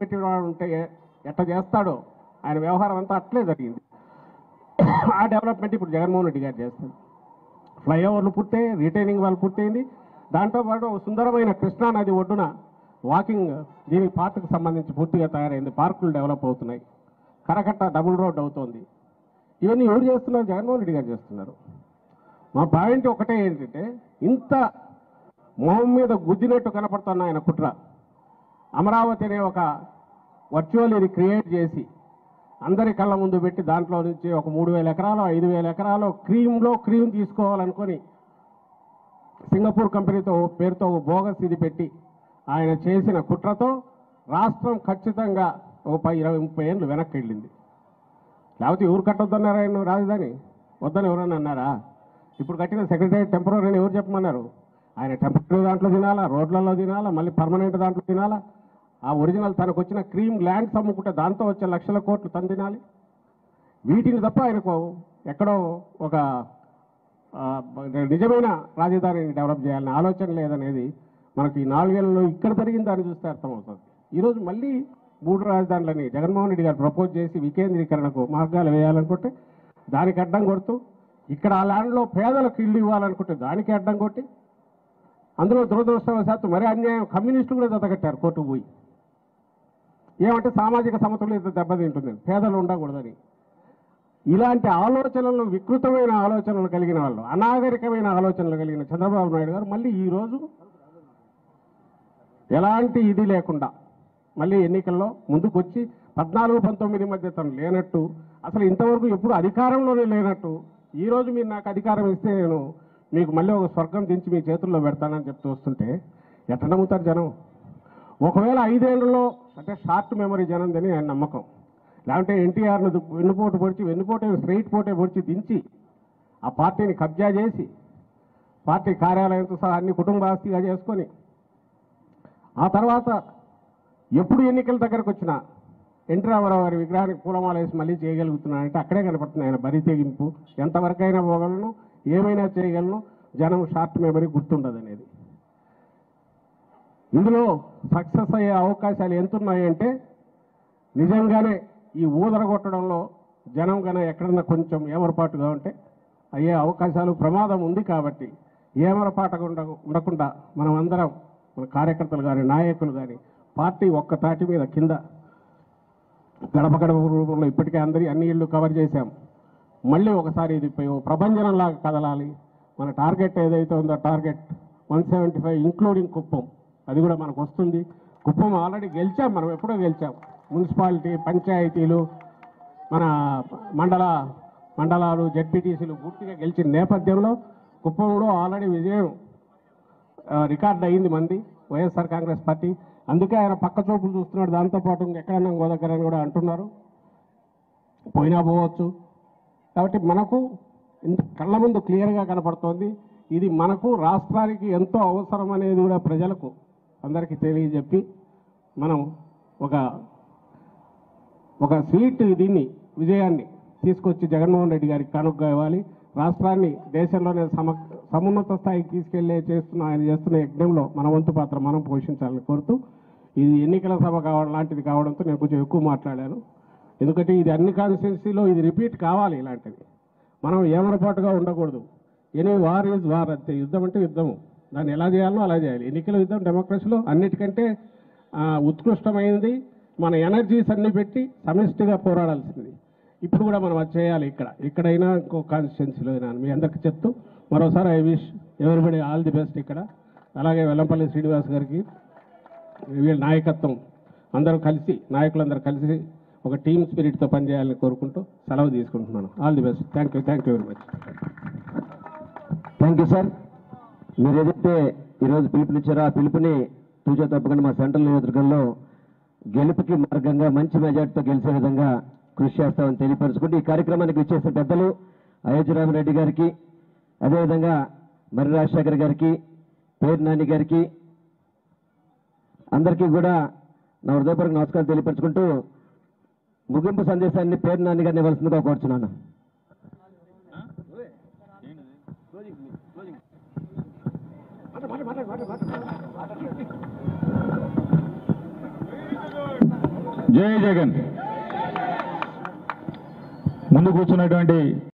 పెట్టేవాడు ఉంటే ఎట్లా చేస్తాడో ఆయన వ్యవహారం అంతా అట్లే జరిగింది. ఆ డెవలప్మెంట్ ఇప్పుడు జగన్మోహన్ రెడ్డి గారు చేస్తారు. ఫ్లైఓవర్లు పూర్తయి, రిటైనింగ్ వాళ్ళు పూర్తయింది. దాంతోపాటు సుందరమైన కృష్ణానది ఒడ్డున వాకింగ్ దీనికి పార్కుకు సంబంధించి పూర్తిగా తయారైంది. పార్కులు డెవలప్ అవుతున్నాయి. కరకట్ట డబుల్ రోడ్ అవుతోంది. ఇవన్నీ ఎవరు చేస్తున్నారు? జగన్మోహన్ రెడ్డి గారు చేస్తున్నారు. మా పాయింట్ ఒకటే ఏంటంటే, ఇంత మొహం మీద గుద్దినట్టు కనపడుతున్న ఆయన కుట్ర అమరావతి అనే ఒక వర్చువల్ ఇది క్రియేట్ చేసి అందరి కళ్ళ ముందు పెట్టి దాంట్లో నుంచి ఒక 3,000 ఎకరాలు 5,000 ఎకరాలు క్రీమ్ తీసుకోవాలనుకొని సింగపూర్ కంపెనీతో పేరుతో బోగస్ ఇది పెట్టి ఆయన చేసిన కుట్రతో రాష్ట్రం ఖచ్చితంగా ఒక 20-30 ఏళ్ళు వెనక్కి వెళ్ళింది. లేకపోతే ఎవరు కట్టొద్దన్నారా? ఆయన రాజధాని వద్దని ఎవరన్నా అన్నారా? ఇప్పుడు కట్టిన సెక్రటరీ టెంపరీ అని ఎవరు చెప్పమన్నారు? ఆయన టెంపరీ దాంట్లో తినాలా, రోడ్లలో తినాలా, మళ్ళీ పర్మనెంట్ దాంట్లో తినాలా? ఆ ఒరిజినల్ తనకు వచ్చిన క్రీమ్ ల్యాండ్స్ అమ్ముకుంటే దాంతో వచ్చే లక్షల కోట్లు తను తినాలి. వీటిని తప్ప ఆయనకు ఎక్కడో ఒక నిజమైన రాజధానిని డెవలప్ చేయాలనే ఆలోచన లేదనేది మనకి 4 ఏళ్లలో ఇక్కడ జరిగిన దాన్ని చూస్తే అర్థమవుతుంది. ఈరోజు మళ్ళీ 3 రాజధానులని జగన్మోహన్ రెడ్డి గారు ప్రపోజ్ చేసి వికేంద్రీకరణకు మార్గాలు వేయాలనుకుంటే దానికి అడ్డం కొడుతూ, ఇక్కడ ఆ ల్యాండ్లో పేదలకు ఇల్లు ఇవ్వాలనుకుంటే దానికి అడ్డం కొట్టి, అందులో దురదృష్టవశాత్తు మరీ అన్యాయం కమ్యూనిస్టులు కూడా జతకట్టారు కోర్టుకు పోయి. ఏమంటే సామాజిక సమతుల్యత దెబ్బతింటుంది, పేదలు ఉండకూడదని. ఇలాంటి ఆలోచనలు, వికృతమైన ఆలోచనలు కలిగిన వాళ్ళు, అనాగరికమైన ఆలోచనలు కలిగిన చంద్రబాబు నాయుడు గారు మళ్ళీ ఈరోజు ఎలాంటి ఇది లేకుండా మళ్ళీ ఎన్నికల్లో ముందుకు వచ్చి 14-19 మధ్య తను లేనట్టు, అసలు ఇంతవరకు ఎప్పుడు అధికారంలోనే లేనట్టు, ఈరోజు మీరు నాకు అధికారం ఇస్తే నేను మీకు మళ్ళీ ఒక స్వర్గం దించి మీ చేతుల్లో పెడతానని చెప్తూ వస్తుంటే ఎట్లా నమ్ముతారు జనం? ఒకవేళ 5 ఏళ్లలో అంటే షార్ట్ మెమరీ జనందని ఆయన నమ్మకం. లేకుంటే ఎన్టీఆర్ను వెన్నుపోటే స్ట్రైట్ పోటే పొడిచి దించి ఆ పార్టీని కబ్జా చేసి పార్టీ కార్యాలయంతో సహా అన్ని కుటుంబాస్తిగా చేసుకొని ఆ తర్వాత ఎప్పుడు ఎన్నికల దగ్గరకు వచ్చినా ఎన్టీ రామారావు గారి విగ్రహానికి పూలమాల వేసి మళ్ళీ చేయగలుగుతున్నానంటే అక్కడే కనపడుతుంది ఆయన బరి తెగింపు. ఎంతవరకైనా పోగలను, ఏమైనా చేయగలను, జనం షార్ట్ మెమరీ గుర్తుండదు అనేది. ఇందులో సక్సెస్ అయ్యే అవకాశాలు ఎంతున్నాయంటే నిజంగానే ఈ ఊదరగొట్టడంలో జనం కన్నా ఎక్కడన్నా కొంచెం ఏమరపాటుగా ఉంటే అయ్యే అవకాశాలు ప్రమాదం ఉంది. కాబట్టి ఏమరపాటుగా ఉండకుండా మనం అందరం, మన కార్యకర్తలు కానీ నాయకులు కానీ పార్టీ ఒక్క తాటి మీద కింద గడప గడప రూపంలో ఇప్పటికే అన్ని ఇళ్ళు కవర్ చేశాం. మళ్ళీ ఒకసారి ఇది ప్రభంజనంలాగా కదలాలి. మన టార్గెట్ ఏదైతే ఉందో టార్గెట్ 175 ఇంక్లూడింగ్ కుప్పం, అది కూడా మనకు వస్తుంది. కుప్పం ఆల్రెడీ గెలిచాం, మనం ఎప్పుడో గెలిచాం. మున్సిపాలిటీ, పంచాయతీలు, మన మండలాలు, జెడ్పీటీసీలు పూర్తిగా గెలిచిన నేపథ్యంలో కుప్పంలో ఆల్రెడీ విజయం రికార్డ్ అయ్యింది మంది వైఎస్ఆర్ కాంగ్రెస్ పార్టీ. అందుకే ఆయన పక్క చూపులు చూస్తున్నాడు. దాంతోపాటు ఎక్కడన్నా ఇంకో దగ్గర కూడా అంటున్నారు, పోయినా పోవచ్చు. కాబట్టి మనకు కళ్ళ ముందు క్లియర్గా కనపడుతోంది. ఇది మనకు రాష్ట్రానికి ఎంతో అవసరం అనేది కూడా ప్రజలకు అందరికీ తెలియజెప్పి మనం ఒక స్వీట్ విజయాన్ని తీసుకొచ్చి జగన్మోహన్ రెడ్డి గారికి కానుకగా ఇవ్వాలి. రాష్ట్రాన్ని దేశంలోనే సమున్నత స్థాయికి ఆయన చేస్తున్న యజ్ఞంలో మన వంతు పాత్ర మనం పోషించాలని కోరుతూ, ఇది ఎన్నికల సభ లాంటిది కావడంతో నేను కొంచెం ఎక్కువ మాట్లాడాను. ఎందుకంటే ఇది అన్ని కాన్స్టిట్యున్సీలో ఇది రిపీట్ కావాలి. ఇలాంటిది మనం ఏమరపాటుగా ఉండకూడదు. ఎనీ వార్ ఈజ్ వార్, అంతే. యుద్ధం అంటే యుద్ధము, దాన్ని ఎలా చేయాలో అలా చేయాలి. ఎన్నికల యుద్ధం డెమోక్రసీలో అన్నిటికంటే ఉత్కృష్టమైనది. మన ఎనర్జీస్ అన్ని పెట్టి సమిష్టిగా పోరాడాల్సింది. ఇప్పుడు కూడా మనం అది చేయాలి. ఇక్కడైనా ఇంకో కాన్స్టిట్యున్సీలో అయినా. మీ అందరికీ చెప్తూ మరోసారి I wish everybody all the best. ఇక్కడ అలాగే వెల్లంపల్లి శ్రీనివాస్ గారికి, వీళ్ళ నాయకత్వం నాయకులందరూ కలిసి ఒక టీమ్ స్పిరిట్తో పనిచేయాలని కోరుకుంటూ సెలవు తీసుకుంటున్నాను. All the best. Thank you very much. Thank you sir. మీరు ఏదైతే ఈరోజు పిలుపునిచ్చారో ఆ పిలుపుని తూచా తప్పకుండా మా సెంట్రల్ నియోజకవర్గంలో గెలుపుకి మార్గంగా మంచి మెజార్టీతో గెలిచే విధంగా కృషి చేస్తామని తెలియపరుచుకుంటూ ఈ కార్యక్రమానికి విచ్చేసిన పెద్దలు అయోధ్యరామరెడ్డి గారికి, అదేవిధంగా మర్రి రాజశేఖర్ గారికి, పేరు నాని గారికి అందరికీ కూడా నా హృదయపూర్వక నమస్కారం తెలియపరుచుకుంటూ ముగింపు సందేశాన్ని పేరు నాని గారిని ఇవ్వాల్సిందిగా కోరుచున్నాను. జై జగన్. ముందు కూర్చున్నటువంటి